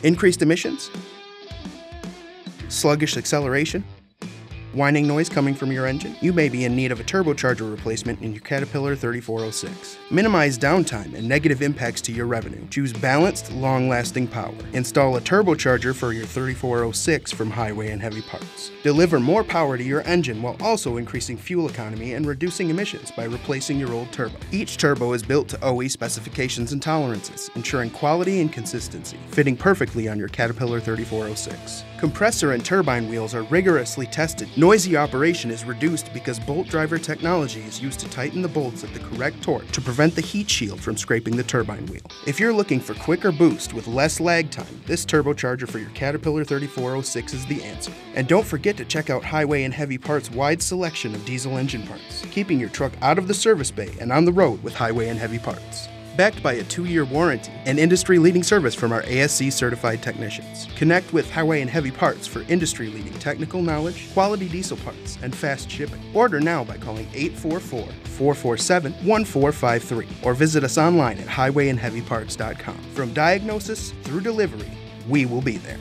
Increased emissions? Sluggish acceleration? Whining noise coming from your engine? You may be in need of a turbocharger replacement in your Caterpillar 3406. Minimize downtime and negative impacts to your revenue. Choose balanced, long-lasting power. Install a turbocharger for your 3406 from Highway and Heavy Parts. Deliver more power to your engine while also increasing fuel economy and reducing emissions by replacing your old turbo. Each turbo is built to OE specifications and tolerances, ensuring quality and consistency, fitting perfectly on your Caterpillar 3406. Compressor and turbine wheels are rigorously tested. Noisy operation is reduced because bolt driver technology is used to tighten the bolts at the correct torque to prevent the heat shield from scraping the turbine wheel. If you're looking for quicker boost with less lag time, this turbocharger for your Caterpillar 3406 is the answer. And don't forget to check out Highway and Heavy Parts' wide selection of diesel engine parts, keeping your truck out of the service bay and on the road with Highway and Heavy Parts. Backed by a 2-year warranty and industry-leading service from our ASC certified technicians. Connect with Highway and Heavy Parts for industry-leading technical knowledge, quality diesel parts, and fast shipping. Order now by calling 844-447-1453 or visit us online at highwayandheavyparts.com. From diagnosis through delivery, we will be there.